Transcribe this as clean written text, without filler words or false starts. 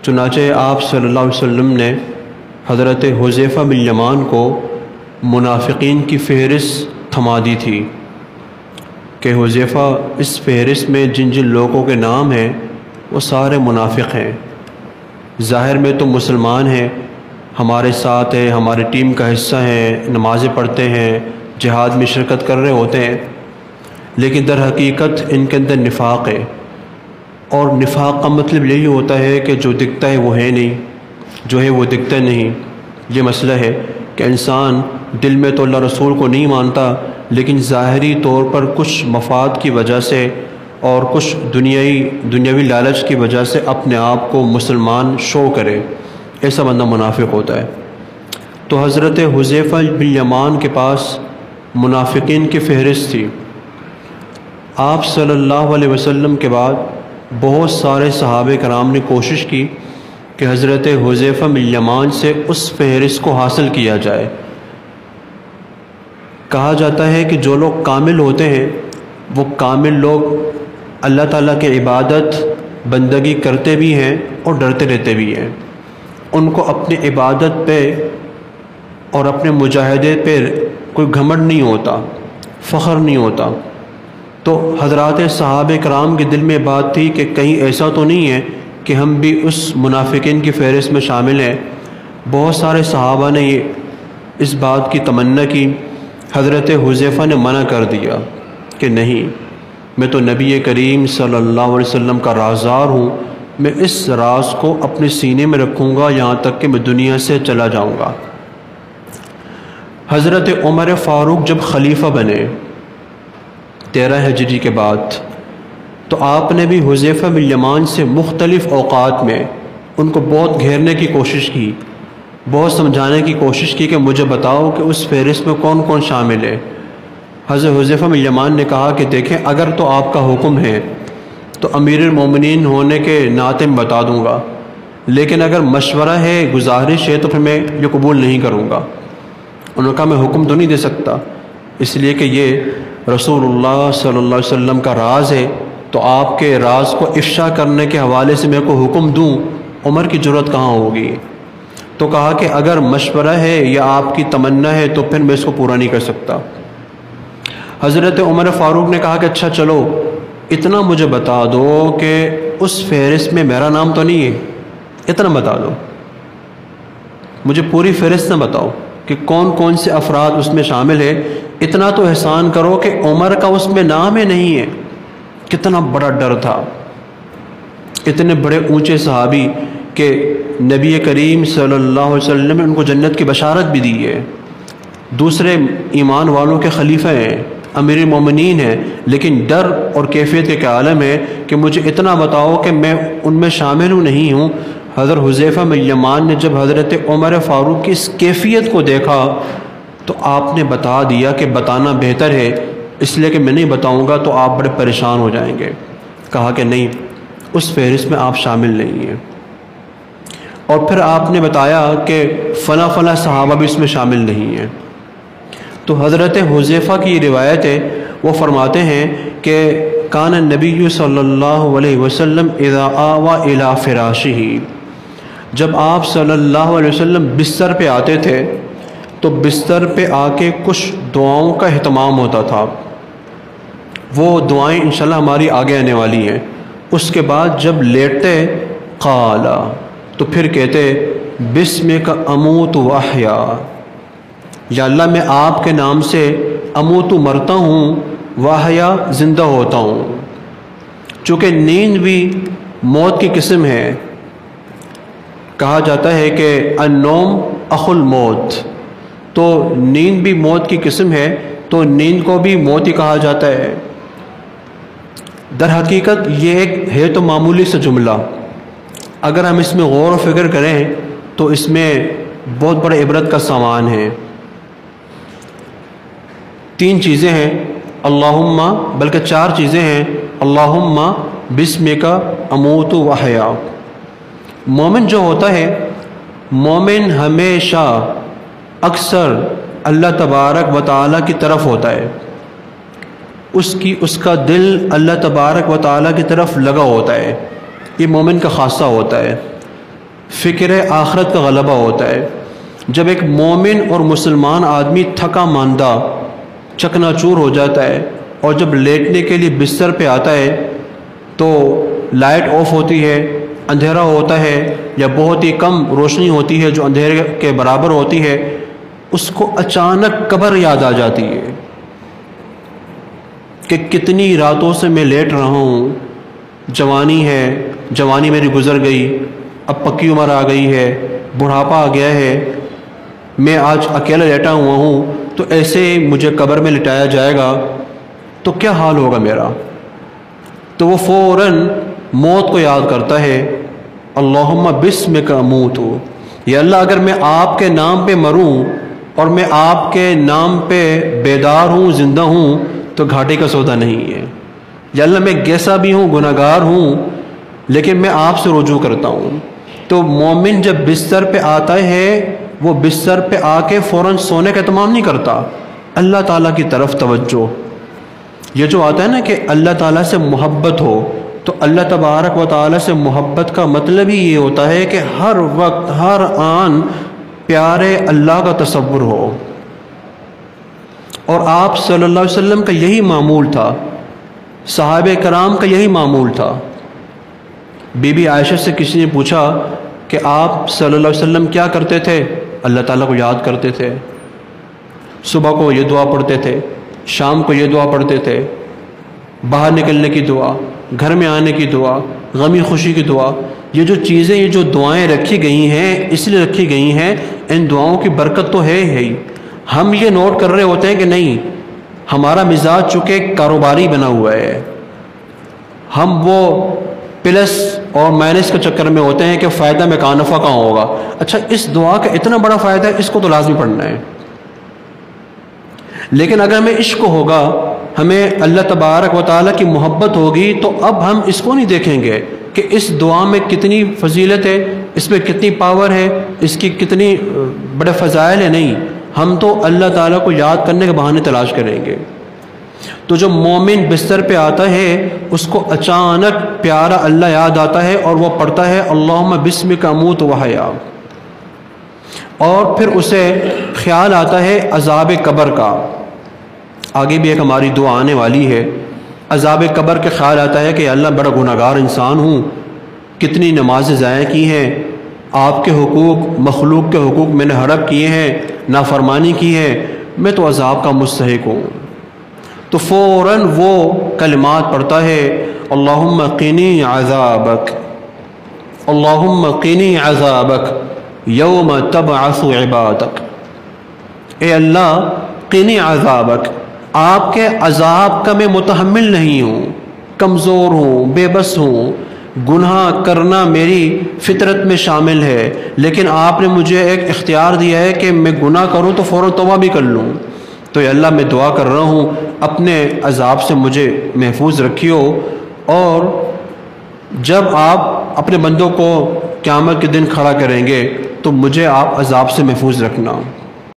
چنانچہ آپ صلی اللہ علیہ وسلم نے حضرت حذیفہ بن یمان کو منافقین کی فہرست تھما دی تھی کہ حذیفہ اس فہرست میں جن جن لوگوں کے نام ہیں وہ سارے منافق ہیں، ظاہر میں تو مسلمان ہیں، ہمارے ساتھ ہیں، ہماری ٹیم کا حصہ ہیں، نمازیں پڑھتے ہیں، جہاد میں شرکت کر رہے ہوتے ہیں، لیکن در حقیقت ان کے اندر نفاق ہے۔ اور نفاق کا مطلب یہی ہوتا ہے کہ جو دکھتا ہے وہ ہے نہیں، جو ہے وہ دکھتا نہیں۔ یہ مسئلہ ہے کہ انسان دل میں تو اللہ رسول کو نہیں مانتا، لیکن ظاہری طور پر کچھ مفاد کی وجہ سے اور کچھ دنیاوی لالچ کی وجہ سے اپنے آپ کو مسلمان شو کرے، ایسا بندہ منافق ہوتا ہے۔ تو حضرت حذیفہ بن یمان کے پاس منافقین کی فہرست تھی۔ آپ صلی اللہ علیہ وسلم کے بعد بہت سارے صحابہ کرام نے کوشش کی کہ حضرت حذیفہ بن یمان سے اس فہرست کو حاصل کیا جائے۔ کہا جاتا ہے کہ جو لوگ کامل ہوتے ہیں وہ کامل لوگ اللہ تعالیٰ کی عبادت بندگی کرتے بھی ہیں اور ڈرتے رہتے بھی ہیں، ان کو اپنی عبادت پہ اور اپنے مجاہدے پہ کوئی گھمنڈ نہیں ہوتا، فخر نہیں ہوتا۔ تو حضرات صحابہ کرام کے دل میں بات تھی کہ کہیں ایسا تو نہیں ہے کہ ہم بھی اس منافقین کی فہرست میں شامل ہیں۔ بہت سارے صحابہ نے اس بات کی تمنا کی، حضرت حذیفہ نے منع کر دیا کہ نہیں، میں تو نبی کریم صلی اللہ علیہ وسلم کا رازدار ہوں، میں اس راز کو اپنے سینے میں رکھوں گا یہاں تک کہ میں دنیا سے چلا جاؤں گا۔ حضرت عمر فاروق جب خلیفہ بنے 13 ہجری کے بعد، تو آپ نے بھی حذیفہ بن یمان سے مختلف اوقات میں ان کو بہت گھیرنے کی کوشش کی، بہت سمجھانے کی کوشش کی کہ مجھے بتاؤ کہ اس فہرست میں کون کون شامل ہے۔ حضرت حذیفہ بن یمان نے کہا کہ دیکھیں، اگر تو آپ کا حکم ہے تو امیر المومنین ہونے کے ناطے میں بتا دوں گا، لیکن اگر مشورہ ہے، گزارش ہے، تو پھر میں یہ قبول نہیں کروں گا۔ انہوں نے کہا میں حکم تو نہیں دے سکتا، اس لیے کہ یہ رسول اللہ صلی اللہ علیہ وسلم کا راز ہے، تو آپ کے راز کو افشا کرنے کے حوالے سے میں کو حکم دوں، عمر کی جرأت کہاں ہوگی۔ تو کہا کہ اگر مشورہ ہے یا آپ کی تمنا ہے تو پھر میں اس کو پورا نہیں کر سکتا۔ حضرت عمر فاروق نے کہا کہ اچھا چلو، اتنا مجھے بتا دو کہ اس فہرست میں میرا نام تو نہیں ہے، اتنا بتا دو، مجھے پوری فہرست نہ بتاؤ کہ کون کون سے افراد اس میں شامل ہے، اتنا تو احسان کرو کہ عمر کا اس میں نام ہی نہیں ہے۔ کتنا بڑا ڈر تھا، اتنے بڑے اونچے صحابی کہ نبی کریم صلی اللہ علیہ وسلم نے ان کو جنت کی بشارت بھی دی ہے، دوسرے ایمان والوں کے خلیفہ ہیں، امیر المومنین ہیں، لیکن ڈر اور کیفیت کے کیا عالم ہے کہ مجھے اتنا بتاؤ کہ میں ان میں شامل ہوں نہیں ہوں۔ حضرت حذیفہ بن یمان نے جب حضرت عمر فاروق کی اس کیفیت کو دیکھا تو آپ نے بتا دیا کہ بتانا بہتر ہے، اس لیے کہ میں نہیں بتاؤں گا تو آپ بڑے پریشان ہو جائیں گے۔ کہا کہ نہیں، اس فہرست میں آپ شامل نہیں ہیں۔ اور پھر آپ نے بتایا کہ فلاں فلاں صحابہ بھی اس میں شامل نہیں ہیں۔ تو حضرت حذیفہ کی روایت ہے، وہ فرماتے ہیں کہ کان النبی صلی اللہ علیہ وسلم اذا آوى الى فراشہ، جب آپ صلی اللہ علیہ وسلم بستر پہ آتے تھے تو بستر پہ آ کے کچھ دعاؤں کا اہتمام ہوتا تھا، وہ دعائیں انشاءاللہ ہماری آگے آنے والی ہیں۔ اس کے بعد جب لیٹتے قال، تو پھر کہتے بسمک اموت واحیا، یا اللہ میں آپ کے نام سے اموت مرتا ہوں، واحیا زندہ ہوتا ہوں۔ چونکہ نیند بھی موت کی قسم ہے، کہا جاتا ہے کہ النوم اخو الموت، تو نیند بھی موت کی قسم ہے، تو نیند کو بھی موت ہی کہا جاتا ہے۔ در حقیقت یہ ایک ہے تو معمولی سا جملہ، اگر ہم اس میں غور و فکر کریں تو اس میں بہت بڑے عبرت کا سامان ہے۔ 3 چیزیں ہیں، اللہم، بلکہ 4 چیزیں ہیں، اللہم بسمک اموت واحیا۔ مومن جو ہوتا ہے، مومن ہمیشہ اکثر اللہ تبارک و تعالیٰ کی طرف ہوتا ہے، اس کا دل اللہ تبارک و تعالیٰ کی طرف لگا ہوتا ہے، یہ مومن کا خاصہ ہوتا ہے۔ فکر آخرت کا غلبہ ہوتا ہے۔ جب ایک مومن اور مسلمان آدمی تھکا ماندہ چکنا چور ہو جاتا ہے اور جب لیٹنے کے لیے بستر پہ آتا ہے تو لائٹ آف ہوتی ہے، اندھیرا ہوتا ہے یا بہت ہی کم روشنی ہوتی ہے جو اندھیرے کے برابر ہوتی ہے، اس کو اچانک قبر یاد آ جاتی ہے کہ کتنی راتوں سے میں لیٹ رہا ہوں، جوانی ہے، جوانی میری گزر گئی، اب پکی عمر آ گئی ہے، بڑھاپا آ گیا ہے، میں آج اکیلا لیٹا ہوا ہوں، تو ایسے مجھے قبر میں لٹایا جائے گا تو کیا حال ہوگا میرا؟ تو وہ فوراً موت کو یاد کرتا ہے، اللہم بسمک اموت، یا اللہ اگر میں آپ کے نام پہ مروں اور میں آپ کے نام پہ بیدار ہوں، زندہ ہوں، تو گھاٹے کا سودا نہیں ہے، یا اللہ میں کیسا بھی ہوں، گناہ گار ہوں، لیکن میں آپ سے رجوع کرتا ہوں۔ تو مومن جب بستر پہ آتا ہے وہ بستر پہ آ کے فوراً سونے کا اہتمام نہیں کرتا، اللہ تعالیٰ کی طرف توجہ، یہ جو آتا ہے نا کہ اللہ تعالیٰ سے محبت ہو، تو اللہ تبارک و تعالیٰ سے محبت کا مطلب ہی یہ ہوتا ہے کہ ہر وقت ہر آن پیارے اللہ کا تصور ہو، اور آپ صلی اللہ علیہ وسلم کا یہی معمول تھا، صحابہ کرام کا یہی معمول تھا۔ بی بی عائشہ سے کسی نے پوچھا کہ آپ صلی اللہ علیہ وسلم کیا کرتے تھے؟ اللہ تعالیٰ کو یاد کرتے تھے، صبح کو یہ دعا پڑھتے تھے، شام کو یہ دعا پڑھتے تھے، باہر نکلنے کی دعا، گھر میں آنے کی دعا، غمی خوشی کی دعا، یہ جو چیزیں، یہ جو دعائیں رکھی گئی ہیں اس لیے رکھی گئی ہیں، ان دعاؤں کی برکت تو ہے ہی۔ ہم یہ نوٹ کر رہے ہوتے ہیں کہ نہیں، ہمارا مزاج چونکہ کاروباری بنا ہوا ہے، ہم وہ پلس اور مائنس کے چکر میں ہوتے ہیں کہ فائدہ میں کہاں نفع کہاں ہوگا۔ اچھا اس دعا کا اتنا بڑا فائدہ ہے، اس کو تو لازمی پڑھنا ہے، لیکن اگر ہمیں عشق ہوگا، ہمیں اللہ تبارک و تعالیٰ کی محبت ہوگی، تو اب ہم اس کو نہیں دیکھیں گے کہ اس دعا میں کتنی فضیلت ہے، اس میں کتنی پاور ہے، اس کی کتنی بڑے فضائل ہیں، نہیں، ہم تو اللہ تعالیٰ کو یاد کرنے کے بہانے تلاش کریں گے۔ تو جب مومن بستر پہ آتا ہے اس کو اچانک پیارا اللہ یاد آتا ہے اور وہ پڑھتا ہے اللہم بسمک اموت وحیا، اور پھر اسے خیال آتا ہے عذاب قبر کا۔ آگے بھی ایک ہماری دعا آنے والی ہے، عذاب قبر کے خیال آتا ہے کہ اللہ بڑا گناہ گار انسان ہوں، کتنی نمازیں ضائع کی ہیں، آپ کے حقوق، مخلوق کے حقوق میں نے ہڑپ کیے ہیں، نافرمانی کی ہے، میں تو عذاب کا مستحق ہوں۔ تو فوراً وہ کلمات پڑھتا ہے، اللہم قنی عذابک، اللہم قنی عذابک یوم تبعث عبادک، اے اللہ قنی عذابک، آپ کے عذاب کا میں متحمل نہیں ہوں، کمزور ہوں، بے بس ہوں، گناہ کرنا میری فطرت میں شامل ہے، لیکن آپ نے مجھے ایک اختیار دیا ہے کہ میں گناہ کروں تو فوراً توبہ بھی کر لوں۔ تو یا اللہ میں دعا کر رہا ہوں اپنے عذاب سے مجھے محفوظ رکھیو، اور جب آپ اپنے بندوں کو قیامت کے دن کھڑا کریں گے تو مجھے آپ عذاب سے محفوظ رکھنا۔